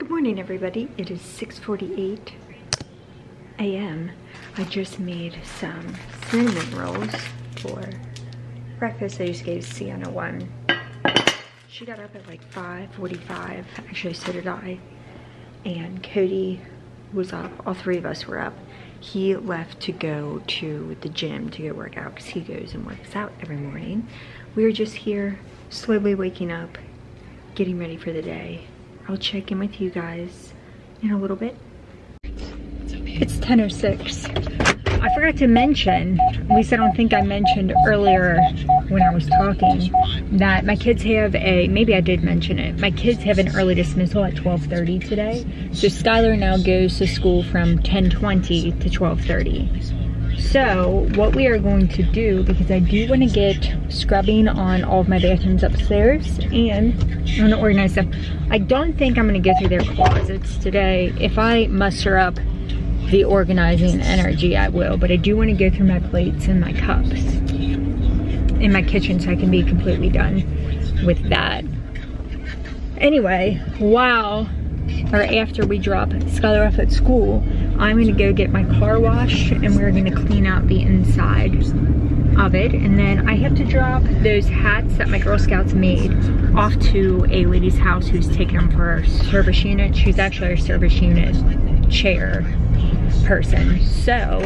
Good morning, everybody. It is 6:48 a.m. I just made some cinnamon rolls for breakfast. I just gave Sienna one. She got up at like 5:45. Actually, so did I. And Cody was up. All three of us were up. He left to go to the gym to go work out because he goes and works out every morning. We were just here, slowly waking up, getting ready for the day. I'll check in with you guys in a little bit. It's 10:06. I forgot to mention, at least I don't think I mentioned earlier when I was talking, that my kids have maybe I did mention it, my kids have an early dismissal at 12:30 today. So Skylar now goes to school from 10:20 to 12:30. So what we are going to do, because I do want to get scrubbing on all of my bathrooms upstairs and I want to organize them. I don't think I'm going to go through their closets today. If I muster up the organizing energy, I will, but I do want to go through my plates and my cups in my kitchen so I can be completely done with that. Anyway, after we drop Skylar off at school, I'm gonna go get my car washed and we're gonna clean out the inside of it. And then I have to drop those hats that my Girl Scouts made off to a lady's house who's taking them for our service unit. She's actually our service unit chair person. So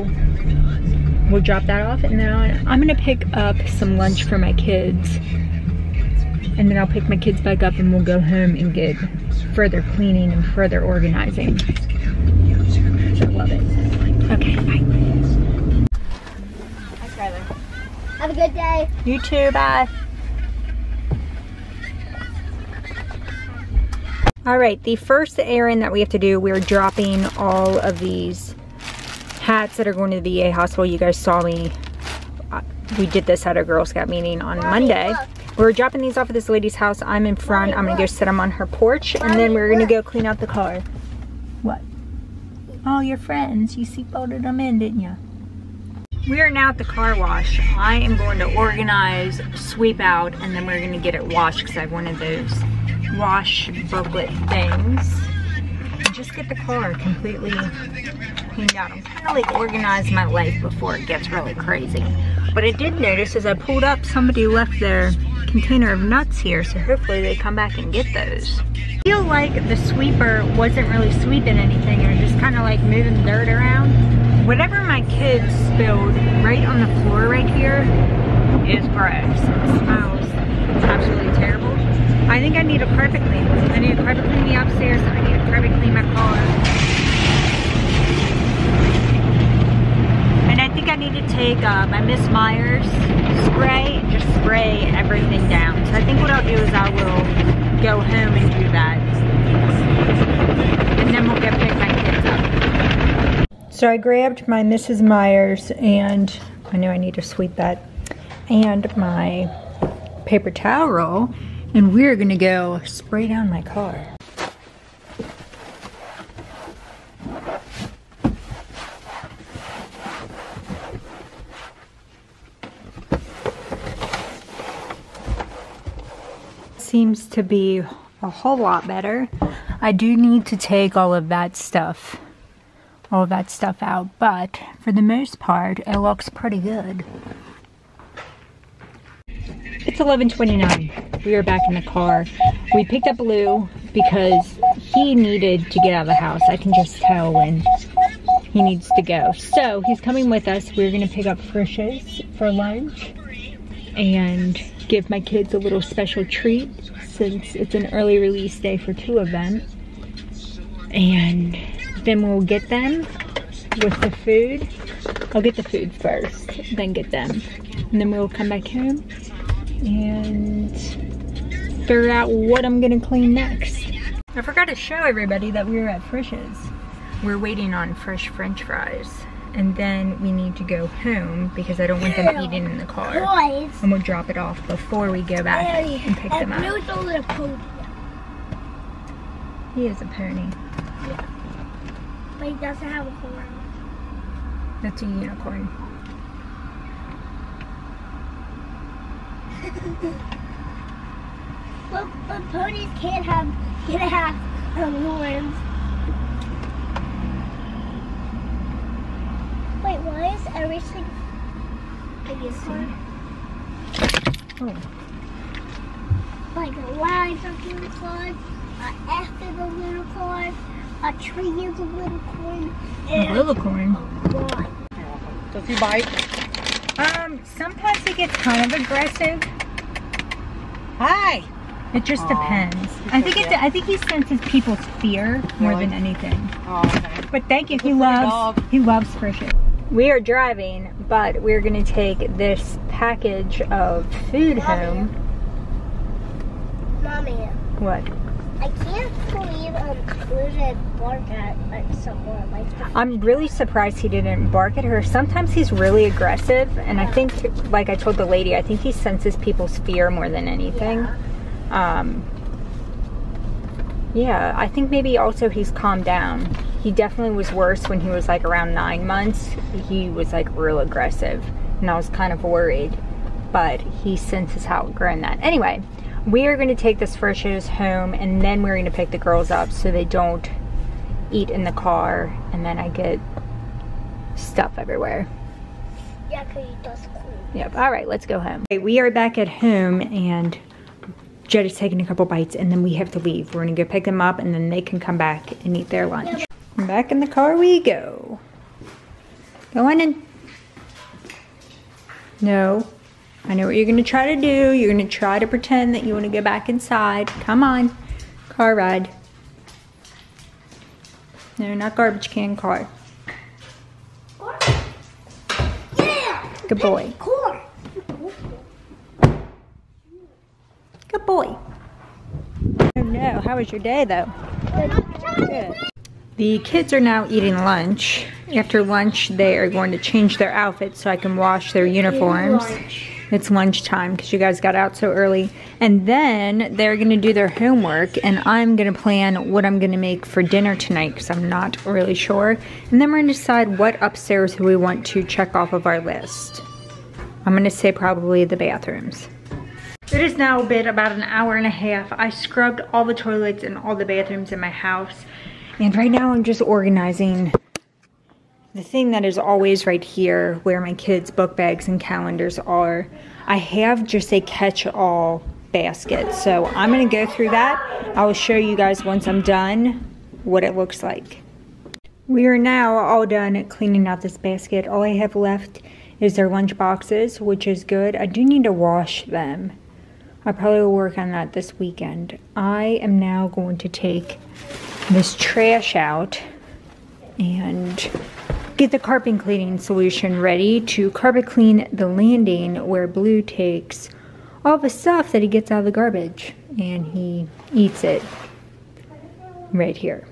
we'll drop that off and then I'm gonna pick up some lunch for my kids. And then I'll pick my kids back up and we'll go home and get further cleaning and further organizing. I love it. Okay, bye. Hi, Skylar. Have a good day. You too, bye. All right, the first errand that we have to do, we're dropping all of these hats that are going to the VA hospital. You guys saw me. We did this at a Girl Scout meeting on Monday. We're dropping these off at this lady's house. I'm in front. I'm gonna go sit them on her porch and then we're gonna go clean out the car. What? Oh, your friends. You seatbelted them in, didn't you? We are now at the car wash. I am going to organize, sweep out, and then we're gonna get it washed because I have one of those wash booklet things. And just get the car completely cleaned out. I'm kind of like organizing my life before it gets really crazy. But I did notice as I pulled up, somebody left their container of nuts here, so hopefully they come back and get those. I feel like the sweeper wasn't really sweeping anything, it was just kind of like moving dirt around. Whatever my kids spilled right on the floor right here is gross. It smells absolutely terrible. I think I need a carpet clean. I need a carpet clean the upstairs, and I need a carpet clean my car. And I think I need to take my Miss Myers spray and just spray everything down. So I think what I'll do is I will go home and do that. And then we'll go pick my kids up. So I grabbed my Mrs. Myers and I know I need to sweep that and my paper towel roll and we're gonna go spray down my car. Seems to be a whole lot better. I do need to take all of that stuff out, but for the most part, it looks pretty good. It's 11:29. We are back in the car. We picked up Lou because he needed to get out of the house. I can just tell when he needs to go. So he's coming with us. We're gonna pick up Frisch's for lunch and give my kids a little special treat since it's an early release day for two of them. And then we'll get them with the food. I'll get the food first, then get them. And then we'll come back home and figure out what I'm gonna clean next. I forgot to show everybody that we were at Frisch's. We're waiting on fresh French fries. And then we need to go home because I don't want them eating in the car. And we'll drop it off before we go back and pick them up. He is a pony. Yeah. But he doesn't have a horn. That's a unicorn. But ponies can't have horns. thing? Can you see? Oh. Like a line of unicorn, an F is a unicorn, a tree is a unicorn, and Unicorn. one. Does he bite? Sometimes he gets kind of aggressive. Hi. It just depends. I think he senses people's fear more Really? than anything. Oh, okay. But thank you. He's a pretty dog. He loves Frisha. We are driving, but we're gonna take this package of food home. Mommy, What? I can't believe Blue didn't bark at someone like that. I'm really surprised he didn't bark at her. Sometimes he's really aggressive, and I think, like I told the lady, I think he senses people's fear more than anything. Yeah, I think maybe also he's calmed down. He definitely was worse when he was like around 9 months. He was like real aggressive, and I was kind of worried, but he since has outgrown that. Anyway, we are going to take this Frisch's home, and then we're going to pick the girls up so they don't eat in the car, and then I get stuff everywhere. Yeah, because he does cool. Yep. All right, let's go home. Okay, we are back at home, and Jed is taking a couple bites, and then we have to leave. We're going to go pick them up, and then they can come back and eat their lunch. Back in the car we go. Go on in. No. I know what you're going to try to do. You're going to try to pretend that you want to go back inside. Come on. Car ride. No, not garbage can, car. Yeah! Good boy. Cool. Good boy. Oh no, how was your day though? Good. The kids are now eating lunch. After lunch, they are going to change their outfits so I can wash their uniforms. It's lunchtime because you guys got out so early. And then they're going to do their homework, and I'm going to plan what I'm going to make for dinner tonight because I'm not really sure. And then we're going to decide what upstairs we want to check off of our list. I'm going to say probably the bathrooms. It is now been about an hour and a half. I scrubbed all the toilets and all the bathrooms in my house. And right now I'm just organizing the thing that is always right here where my kids' book bags and calendars are. I have just a catch-all basket. So I'm going to go through that. I will show you guys once I'm done what it looks like. We are now all done cleaning out this basket. All I have left is their lunch boxes, which is good. I do need to wash them. I probably will work on that this weekend. I am now going to take this trash out and get the carpet cleaning solution ready to carpet clean the landing where Blue takes all the stuff that he gets out of the garbage and he eats it right here.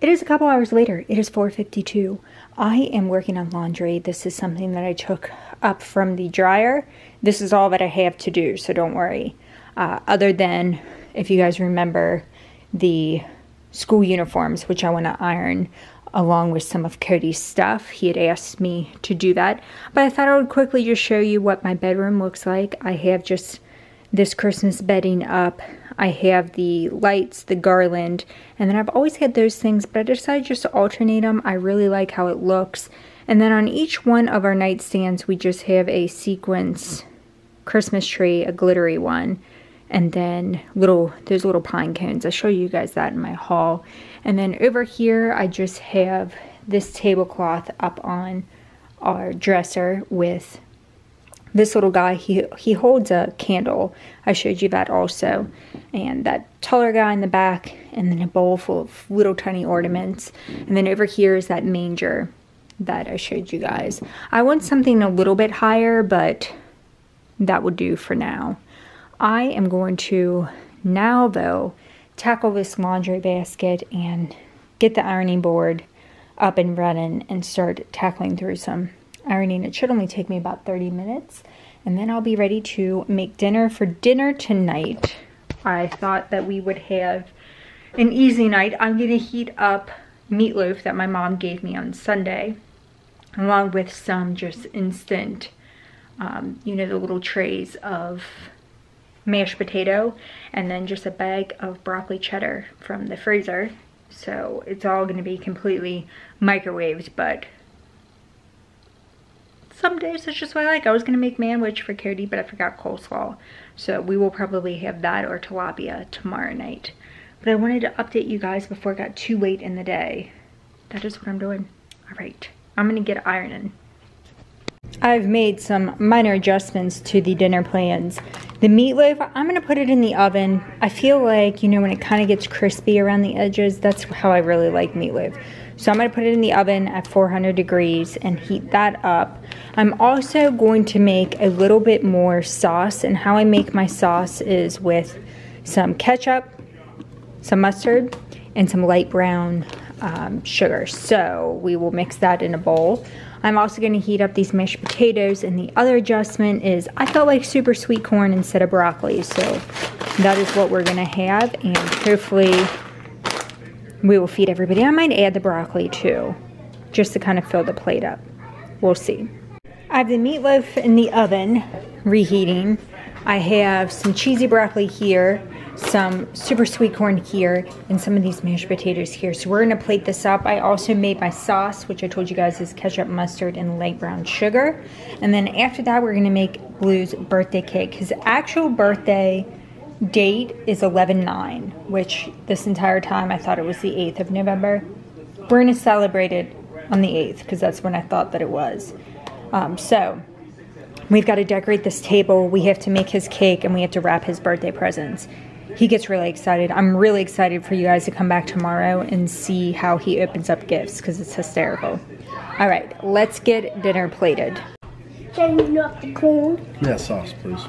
It is a couple hours later. It is 4:52. I am working on laundry. This is something that I took up from the dryer. This is all that I have to do, so don't worry. Other than, if you guys remember, the school uniforms, which I want to iron along with some of Cody's stuff. He had asked me to do that, but I thought I would quickly just show you what my bedroom looks like. I have just this Christmas bedding up. I have the lights, the garland, and then I've always had those things, but I decided just to alternate them. I really like how it looks. And then on each one of our nightstands, we just have a sequence Christmas tree, a glittery one, and then those little pine cones. I'll show you guys that in my haul. And then over here, I just have this tablecloth up on our dresser with this little guy. He holds a candle. I showed you that also. And that taller guy in the back, and then a bowl full of little tiny ornaments. And then over here is that manger that I showed you guys. I want something a little bit higher, but that would do for now. I am going to now, though, tackle this laundry basket and get the ironing board up and running and start tackling through some ironing. It should only take me about 30 minutes, and then I'll be ready to make dinner. For dinner tonight, I thought that we would have an easy night. I'm going to heat up meatloaf that my mom gave me on Sunday, along with some just instant, you know, the little trays of mashed potato, and then just a bag of broccoli cheddar from the freezer. So it's all going to be completely microwaved, but some days that's just what I like. I was gonna make manwich for Cody, but I forgot coleslaw. So we will probably have that or tilapia tomorrow night. But I wanted to update you guys before it got too late in the day. That is what I'm doing. All right, I'm gonna get ironing. I've made some minor adjustments to the dinner plans. The meatloaf, I'm gonna put it in the oven. I feel like, you know, when it kind of gets crispy around the edges, that's how I really like meatloaf. So I'm gonna put it in the oven at 400 degrees and heat that up. I'm also going to make a little bit more sauce, and how I make my sauce is with some ketchup, some mustard, and some light brown sugar. So we will mix that in a bowl. I'm also going to heat up these mashed potatoes, and the other adjustment is I felt like super sweet corn instead of broccoli, so that is what we're going to have, and hopefully we will feed everybody. I might add the broccoli too, just to kind of fill the plate up. We'll see. I have the meatloaf in the oven reheating. I have some cheesy broccoli here, some super sweet corn here, and some of these mashed potatoes here. So we're gonna plate this up. I also made my sauce, which I told you guys is ketchup, mustard, and light brown sugar. And then after that, we're gonna make Blue's birthday cake. His actual birthday date is 11/9, which this entire time I thought it was the 8th of November. We're gonna celebrate it on the 8th because that's when I thought that it was. So we've got to decorate this table. We have to make his cake, and we have to wrap his birthday presents. He gets really excited. I'm really excited for you guys to come back tomorrow and see how he opens up gifts because it's hysterical. All right, let's get dinner plated. Turn you off the corn. Yeah, sauce, please.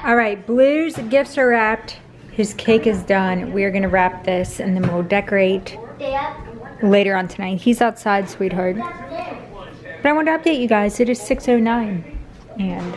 All right, Blue's gifts are wrapped. His cake is done. We're gonna wrap this and then we'll decorate later on tonight. He's outside, sweetheart. But I want to update you guys. It is 6:09 and